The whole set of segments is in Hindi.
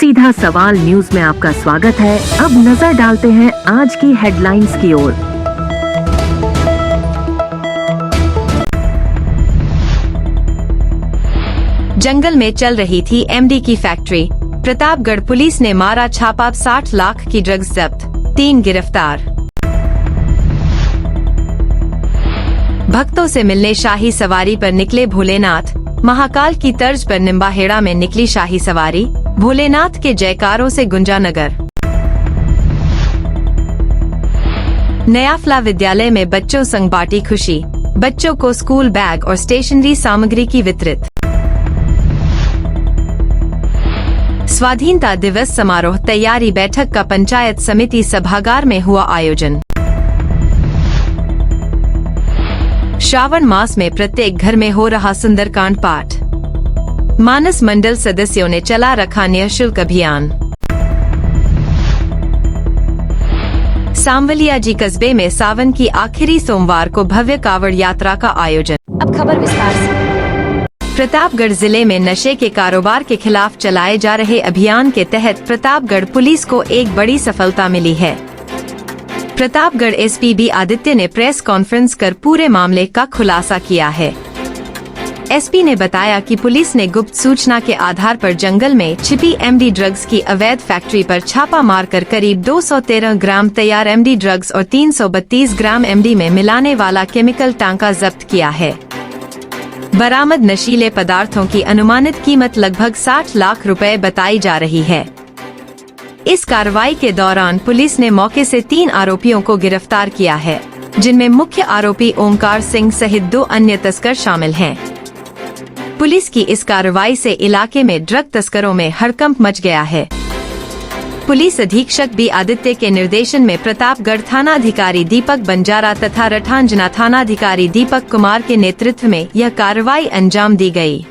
सीधा सवाल न्यूज में आपका स्वागत है। अब नजर डालते हैं आज की हेडलाइंस की ओर। जंगल में चल रही थी एमडी की फैक्ट्री। प्रतापगढ़ पुलिस ने मारा छापा, 60 लाख की ड्रग्स जब्त, 3 गिरफ्तार। भक्तों से मिलने शाही सवारी पर निकले भोलेनाथ। महाकाल की तर्ज पर निम्बाहेड़ा में निकली शाही सवारी, भोलेनाथ के जयकारों से गुंजा नगर। नयाफला विद्यालय में बच्चों संग बांटी खुशी, बच्चों को स्कूल बैग और स्टेशनरी सामग्री की वितरित। स्वाधीनता दिवस समारोह तैयारी बैठक का पंचायत समिति सभागार में हुआ आयोजन। श्रावण मास में प्रत्येक घर में हो रहा सुंदरकांड पाठ। मानस मंडल सदस्यों ने चला रखा निःशुल्क अभियान। सांवलिया जी कस्बे में सावन की आखिरी सोमवार को भव्य कावड़ यात्रा का आयोजन। अब खबर विस्तार से। प्रतापगढ़ जिले में नशे के कारोबार के खिलाफ चलाए जा रहे अभियान के तहत प्रतापगढ़ पुलिस को एक बड़ी सफलता मिली है। प्रतापगढ़ एसपी बी आदित्य ने प्रेस कॉन्फ्रेंस कर पूरे मामले का खुलासा किया है। एसपी ने बताया कि पुलिस ने गुप्त सूचना के आधार पर जंगल में छिपी एमडी ड्रग्स की अवैध फैक्ट्री पर छापा मारकर करीब 213 ग्राम तैयार एमडी ड्रग्स और 332 ग्राम एमडी में मिलाने वाला केमिकल टांका जब्त किया है। बरामद नशीले पदार्थों की अनुमानित कीमत लगभग 60 लाख रुपए बताई जा रही है। इस कार्रवाई के दौरान पुलिस ने मौके से 3 आरोपियों को गिरफ्तार किया है, जिनमें मुख्य आरोपी ओमकार सिंह सहित 2 अन्य तस्कर शामिल हैं। पुलिस की इस कार्रवाई से इलाके में ड्रग तस्करों में हड़कंप मच गया है। पुलिस अधीक्षक बी आदित्य के निर्देशन में प्रतापगढ़ थानाधिकारी दीपक बंजारा तथा रठांजना थानाधिकारी दीपक कुमार के नेतृत्व में यह कार्रवाई अंजाम दी गई।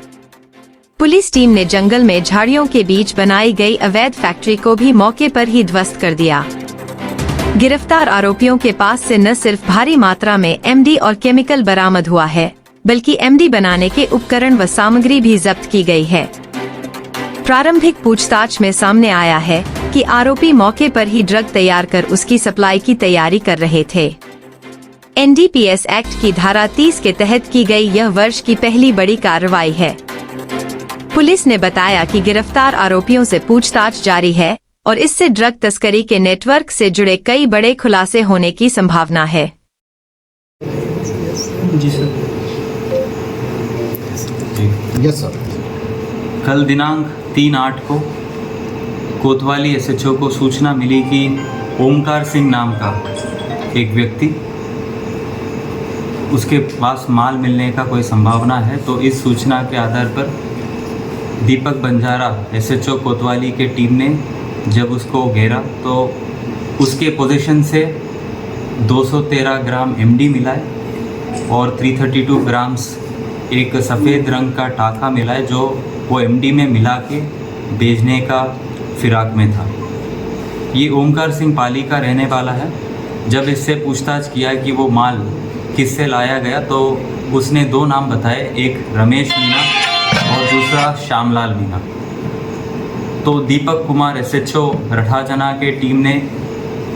पुलिस टीम ने जंगल में झाड़ियों के बीच बनाई गई अवैध फैक्ट्री को भी मौके पर ही ध्वस्त कर दिया। गिरफ्तार आरोपियों के पास से न सिर्फ भारी मात्रा में एमडी और केमिकल बरामद हुआ है, बल्कि एमडी बनाने के उपकरण व सामग्री भी जब्त की गई है। प्रारंभिक पूछताछ में सामने आया है कि आरोपी मौके पर ही ड्रग तैयार कर उसकी सप्लाई की तैयारी कर रहे थे। एनडीपीएस एक्ट की धारा 30 के तहत की गई यह वर्ष की पहली बड़ी कार्रवाई है। पुलिस ने बताया कि गिरफ्तार आरोपियों से पूछताछ जारी है और इससे ड्रग तस्करी के नेटवर्क से जुड़े कई बड़े खुलासे होने की संभावना है। जी सर। Yes sir. कल दिनांक 3/8 को कोतवाली एसएचओ को सूचना मिली कि ओमकार सिंह नाम का एक व्यक्ति, उसके पास माल मिलने का कोई संभावना है। तो इस सूचना के आधार पर दीपक बंजारा एसएचओ कोतवाली के टीम ने जब उसको घेरा तो उसके पोजीशन से 213 ग्राम एमडी मिला है और 332 ग्राम्स एक सफ़ेद रंग का टाका मिला है, जो वो एमडी में मिला के बेचने का फिराक में था। ये ओमकार सिंह पाली का रहने वाला है। जब इससे पूछताछ किया कि वो माल किससे लाया गया तो उसने 2 नाम बताए, एक रमेश मीना और दूसरा श्यामलाल मीना। तो दीपक कुमार एसएचओ रठाजना के टीम ने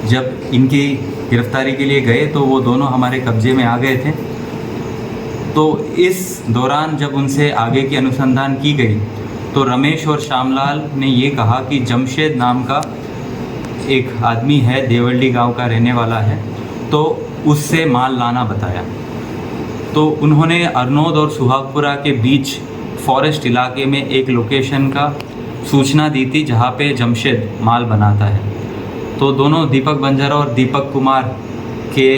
जब इनकी गिरफ्तारी के लिए गए तो वो दोनों हमारे कब्जे में आ गए थे। तो इस दौरान जब उनसे आगे की अनुसंधान की गई तो रमेश और श्यामलाल ने ये कहा कि जमशेद नाम का एक आदमी है, देवल्डी गांव का रहने वाला है, तो उससे माल लाना बताया। तो उन्होंने अरनोद और सुहागपुरा के बीच फॉरेस्ट इलाके में एक लोकेशन का सूचना दी थी जहाँ पे जमशेद माल बनाता है। तो दोनों दीपक बंजारा और दीपक कुमार के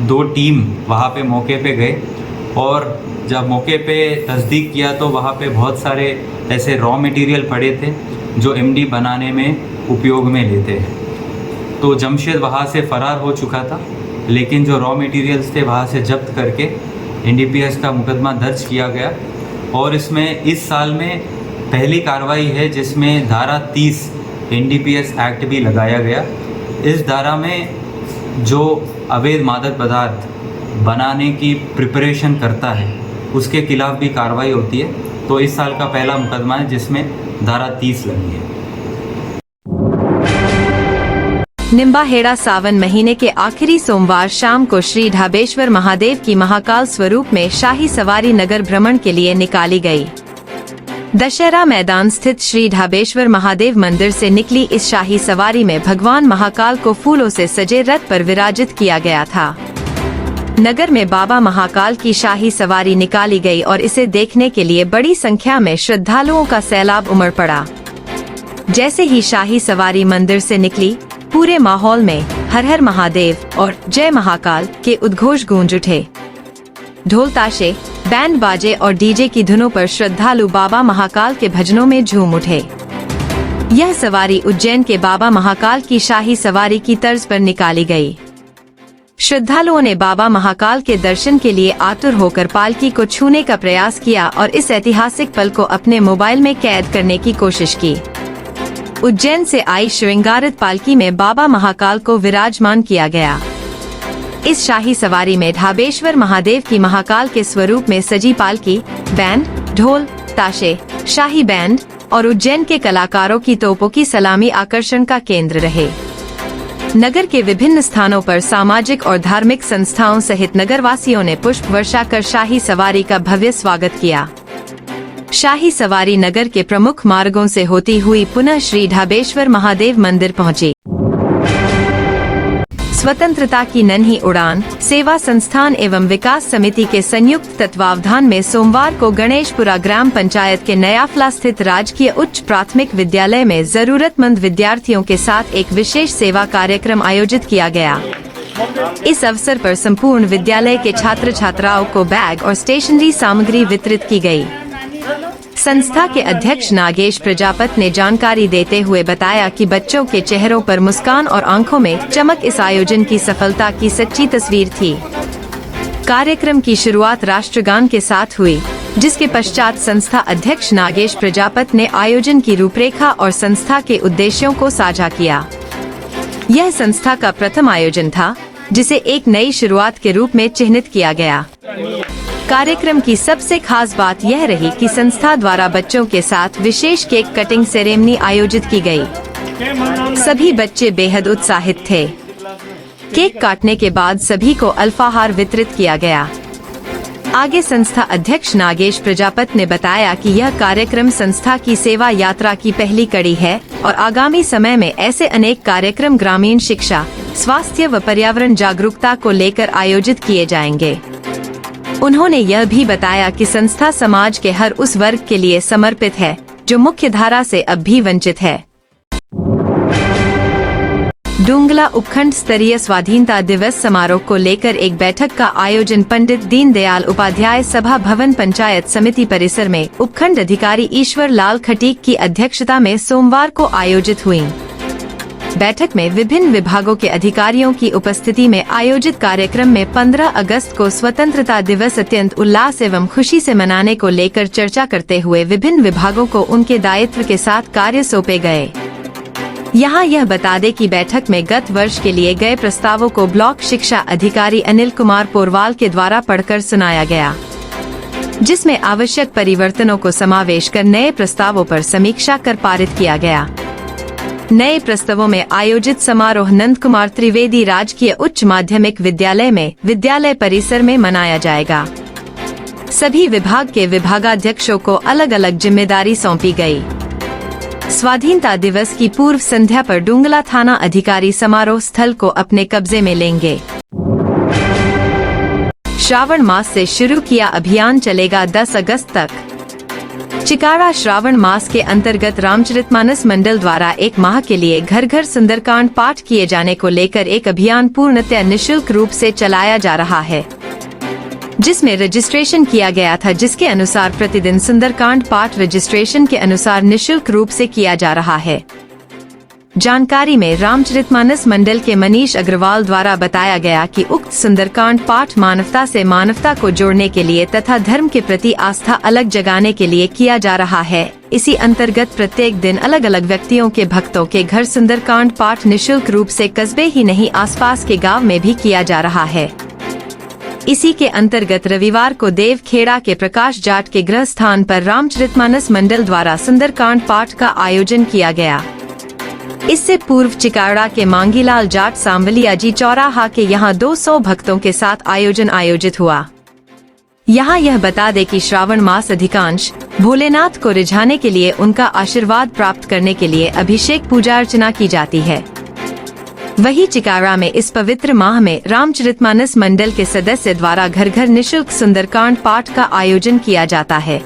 2 टीम वहाँ पे मौके पे गए और जब मौके पे तस्दीक किया तो वहाँ पे बहुत सारे ऐसे रॉ मटेरियल पड़े थे जो एमडी बनाने में उपयोग में लेते हैं। तो जमशेद वहाँ से फ़रार हो चुका था, लेकिन जो रॉ मटेरियल्स थे वहाँ से जब्त करके एनडीपीएस का मुकदमा दर्ज किया गया। और इसमें इस साल में पहली कार्रवाई है जिसमें धारा 30 एनडीपीएस एक्ट भी लगाया गया। इस धारा में जो अवैध मादक पदार्थ बनाने की प्रिपरेशन करता है उसके खिलाफ भी कार्रवाई होती है। तो इस साल का पहला मुकदमा है जिसमें धारा 30 लगी है। निम्बाहेड़ा सावन महीने के आखिरी सोमवार शाम को श्री ढाबेश्वर महादेव की महाकाल स्वरूप में शाही सवारी नगर भ्रमण के लिए निकाली गई। दशहरा मैदान स्थित श्री ढाबेश्वर महादेव मंदिर से निकली इस शाही सवारी में भगवान महाकाल को फूलों से सजे रथ पर विराजित किया गया था। नगर में बाबा महाकाल की शाही सवारी निकाली गई और इसे देखने के लिए बड़ी संख्या में श्रद्धालुओं का सैलाब उमड़ पड़ा। जैसे ही शाही सवारी मंदिर से निकली, पूरे माहौल में हर हर महादेव और जय महाकाल के उद्घोष गूंज उठे। ढोल ताशे, बैंड बाजे और डीजे की धुनों पर श्रद्धालु बाबा महाकाल के भजनों में झूम उठे। यह सवारी उज्जैन के बाबा महाकाल की शाही सवारी की तर्ज पर निकाली गई। श्रद्धालुओं ने बाबा महाकाल के दर्शन के लिए आतुर होकर पालकी को छूने का प्रयास किया और इस ऐतिहासिक पल को अपने मोबाइल में कैद करने की कोशिश की। उज्जैन से आई श्रृंगारित पालकी में बाबा महाकाल को विराजमान किया गया। इस शाही सवारी में ढाबेश्वर महादेव की महाकाल के स्वरूप में सजी पालकी, बैंड, ढोल, ताशे, शाही बैंड और उज्जैन के कलाकारों की तोपों की सलामी आकर्षण का केंद्र रहे। नगर के विभिन्न स्थानों पर सामाजिक और धार्मिक संस्थाओं सहित नगरवासियों ने पुष्प वर्षा कर शाही सवारी का भव्य स्वागत किया। शाही सवारी नगर के प्रमुख मार्गों से होती हुई पुनः श्री ढाबेश्वर महादेव मंदिर पहुंची। स्वतंत्रता की नन्ही उड़ान सेवा संस्थान एवं विकास समिति के संयुक्त तत्वावधान में सोमवार को गणेशपुरा ग्राम पंचायत के नयाफला स्थित राजकीय उच्च प्राथमिक विद्यालय में जरूरतमंद विद्यार्थियों के साथ एक विशेष सेवा कार्यक्रम आयोजित किया गया। इस अवसर पर संपूर्ण विद्यालय के छात्र छात्राओं को बैग और स्टेशनरी सामग्री वितरित की गई। संस्था के अध्यक्ष नागेश प्रजापति ने जानकारी देते हुए बताया कि बच्चों के चेहरों पर मुस्कान और आंखों में चमक इस आयोजन की सफलता की सच्ची तस्वीर थी। कार्यक्रम की शुरुआत राष्ट्रगान के साथ हुई, जिसके पश्चात संस्था अध्यक्ष नागेश प्रजापति ने आयोजन की रूपरेखा और संस्था के उद्देश्यों को साझा किया। यह संस्था का प्रथम आयोजन था, जिसे एक नई शुरुआत के रूप में चिन्हित किया गया। कार्यक्रम की सबसे खास बात यह रही कि संस्था द्वारा बच्चों के साथ विशेष केक कटिंग सेरेमनी आयोजित की गई। सभी बच्चे बेहद उत्साहित थे। केक काटने के बाद सभी को अल्पाहार वितरित किया गया। आगे संस्था अध्यक्ष नागेश प्रजापति ने बताया कि यह कार्यक्रम संस्था की सेवा यात्रा की पहली कड़ी है और आगामी समय में ऐसे अनेक कार्यक्रम ग्रामीण शिक्षा, स्वास्थ्य व पर्यावरण जागरूकता को लेकर आयोजित किए जाएंगे। उन्होंने यह भी बताया कि संस्था समाज के हर उस वर्ग के लिए समर्पित है जो मुख्य धारा से अब भी वंचित है। डुंगला उपखंड स्तरीय स्वाधीनता दिवस समारोह को लेकर एक बैठक का आयोजन पंडित दीनदयाल उपाध्याय सभा भवन पंचायत समिति परिसर में उपखंड अधिकारी ईश्वर लाल खटीक की अध्यक्षता में सोमवार को आयोजित हुई। बैठक में विभिन्न विभागों के अधिकारियों की उपस्थिति में आयोजित कार्यक्रम में 15 अगस्त को स्वतंत्रता दिवस अत्यंत उल्लास एवं खुशी से मनाने को लेकर चर्चा करते हुए विभिन्न विभागों को उनके दायित्व के साथ कार्य सौंपे गए। यहाँ यह बता दें कि बैठक में गत वर्ष के लिए गए प्रस्तावों को ब्लॉक शिक्षा अधिकारी अनिल कुमार पोरवाल के द्वारा पढ़कर सुनाया गया, जिसमें आवश्यक परिवर्तनों को समावेश कर नए प्रस्तावों पर समीक्षा कर पारित किया गया। नए प्रस्तावों में आयोजित समारोह नंद कुमार त्रिवेदी राजकीय उच्च माध्यमिक विद्यालय में विद्यालय परिसर में मनाया जाएगा। सभी विभाग के विभागाध्यक्षों को अलग अलग जिम्मेदारी सौंपी गई। स्वाधीनता दिवस की पूर्व संध्या पर डुंगला थाना अधिकारी समारोह स्थल को अपने कब्जे में लेंगे। श्रावण मास से शुरू किया अभियान चलेगा 10 अगस्त तक। चिकारा श्रावण मास के अंतर्गत रामचरितमानस मंडल द्वारा एक माह के लिए घर घर सुंदरकांड पाठ किए जाने को लेकर एक अभियान पूर्णतः निःशुल्क रूप से चलाया जा रहा है, जिसमें रजिस्ट्रेशन किया गया था, जिसके अनुसार प्रतिदिन सुंदरकांड पाठ रजिस्ट्रेशन के अनुसार निःशुल्क रूप से किया जा रहा है। जानकारी में रामचरितमानस मंडल के मनीष अग्रवाल द्वारा बताया गया कि उक्त सुंदरकांड पाठ मानवता से मानवता को जोड़ने के लिए तथा धर्म के प्रति आस्था अलग जगाने के लिए किया जा रहा है। इसी अंतर्गत प्रत्येक दिन अलग अलग व्यक्तियों के भक्तों के घर सुंदरकांड पाठ निःशुल्क रूप से कस्बे ही नहीं आसपास के गाँव में भी किया जा रहा है। इसी के अंतर्गत रविवार को देवखेड़ा के प्रकाश जाट के गृह स्थान पर रामचरितमानस मंडल द्वारा सुंदरकांड पाठ का आयोजन किया गया। इससे पूर्व चिकाड़ा के मांगीलाल जाट सांवलिया जी चौराहा के यहाँ 200 भक्तों के साथ आयोजित हुआ। यहाँ यह बता दें कि श्रावण मास अधिकांश भोलेनाथ को रिझाने के लिए उनका आशीर्वाद प्राप्त करने के लिए अभिषेक पूजा अर्चना की जाती है। वही चिकाड़ा में इस पवित्र माह में रामचरितमानस मंडल के सदस्य द्वारा घर घर निशुल्क सुंदरकांड पाठ का आयोजन किया जाता है।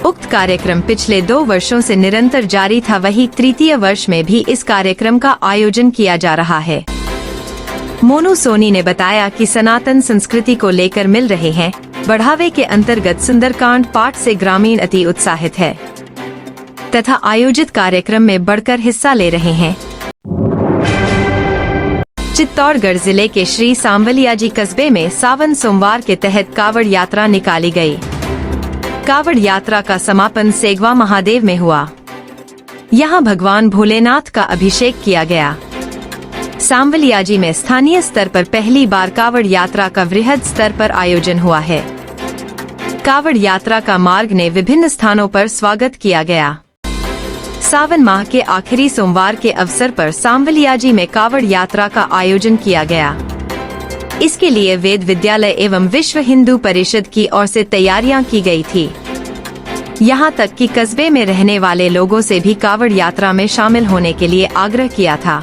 उक्त कार्यक्रम पिछले 2 वर्षों से निरंतर जारी था। वही तृतीय वर्ष में भी इस कार्यक्रम का आयोजन किया जा रहा है। मोनू सोनी ने बताया कि सनातन संस्कृति को लेकर मिल रहे हैं बढ़ावे के अंतर्गत सुंदरकांड पाठ से ग्रामीण अति उत्साहित है तथा आयोजित कार्यक्रम में बढ़कर हिस्सा ले रहे हैं। चित्तौड़गढ़ जिले के श्री सांवलिया जी कस्बे में सावन सोमवार के तहत कावड़ यात्रा निकाली गई। कावड़ यात्रा का समापन सेगवा महादेव में हुआ। यहां भगवान भोलेनाथ का अभिषेक किया गया। सांवलिया जी में स्थानीय स्तर पर पहली बार कावड़ यात्रा का वृहद स्तर पर आयोजन हुआ है। कावड़ यात्रा का मार्ग ने विभिन्न स्थानों पर स्वागत किया गया। सावन माह के आखिरी सोमवार के अवसर पर सांवलिया जी में कावड़ यात्रा का आयोजन किया गया। इसके लिए वेद विद्यालय एवं विश्व हिंदू परिषद की ओर से तैयारियां की गई थी। यहां तक कि कस्बे में रहने वाले लोगों से भी कावड़ यात्रा में शामिल होने के लिए आग्रह किया था।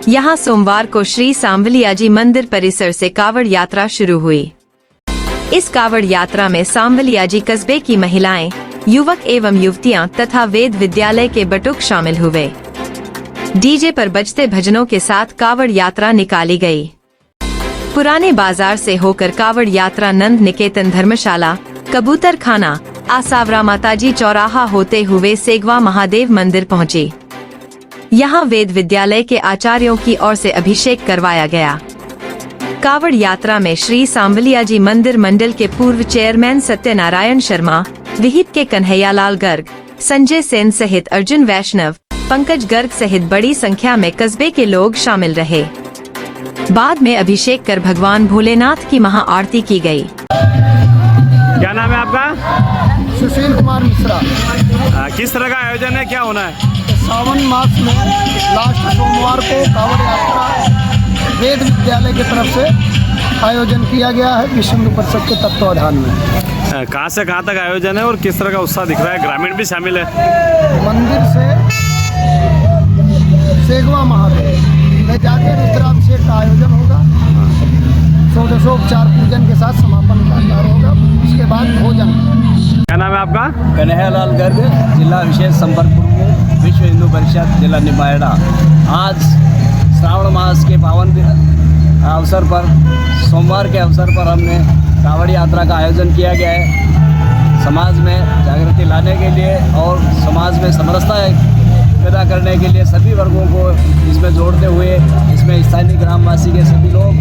यहां सोमवार को श्री सांवलिया जी मंदिर परिसर से कावड़ यात्रा शुरू हुई। इस कावड़ यात्रा में सांवलिया जी कस्बे की महिलाएं, युवक एवं युवतियां तथा वेद विद्यालय के बटुक शामिल हुए। डीजे पर बजते भजनों के साथ कावड़ यात्रा निकाली गई। पुराने बाजार से होकर कावड़ यात्रा नंद निकेतन धर्मशाला, कबूतर खाना, आसावरा माताजी चौराहा होते हुए सेगवा महादेव मंदिर पहुंची। यहाँ वेद विद्यालय के आचार्यों की ओर से अभिषेक करवाया गया। कावड़ यात्रा में श्री सांवलिया जी मंदिर मंडल के पूर्व चेयरमैन सत्यनारायण शर्मा, विहिप के कन्हैयालाल गर्ग, संजय सेन सहित अर्जुन वैष्णव, पंकज गर्ग सहित बड़ी संख्या में कस्बे के लोग शामिल रहे। बाद में अभिषेक कर भगवान भोलेनाथ की महाआरती की गई। क्या नाम है आपका? सुशील कुमार मिश्रा। किस तरह का आयोजन है, क्या होना है? सावन मास में लास्ट सोमवार को कावड़ यात्रा वेद विद्यालय की तरफ से आयोजन किया गया है विश्व हिंदू परिषद के तत्वाधान में। कहाँ से कहाँ तक आयोजन है और किस तरह का उत्साह दिख रहा है? ग्रामीण भी शामिल है? मंदिर से सेगवा महादेव में जाकर रुद्राभिषेक का आयोजन होगा। षोडशोपचार पूजन के साथ समापन का होगा। उसके बाद भोजन। क्या नाम है आपका? कन्हैयालाल गर्ग, जिला विशेष संपर्क प्रमुख, विश्व हिंदू परिषद, जिला निमाड़ा। आज श्रावण मास के पावन अवसर पर, सोमवार के अवसर पर हमने कावड़ यात्रा का आयोजन किया गया है। समाज में जागृति लाने के लिए और समाज में समरसता पैदा करने के लिए सभी वर्गों को इसमें जोड़ते हुए इसमें स्थानीय ग्रामवासी के सभी लोग,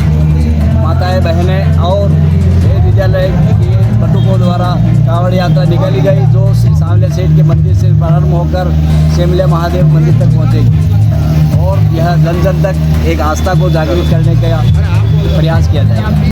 माताएं, बहनें और वेद विद्यालय के बटुकों द्वारा कावड़ यात्रा निकाली गई, जो श्री सांवलिया सेठ के मंदिर से प्रारंभ होकर सेमलिया महादेव मंदिर तक पहुँचेगी और यह जन जन तक एक आस्था को जागृत करने का प्रयास किया जाएगा।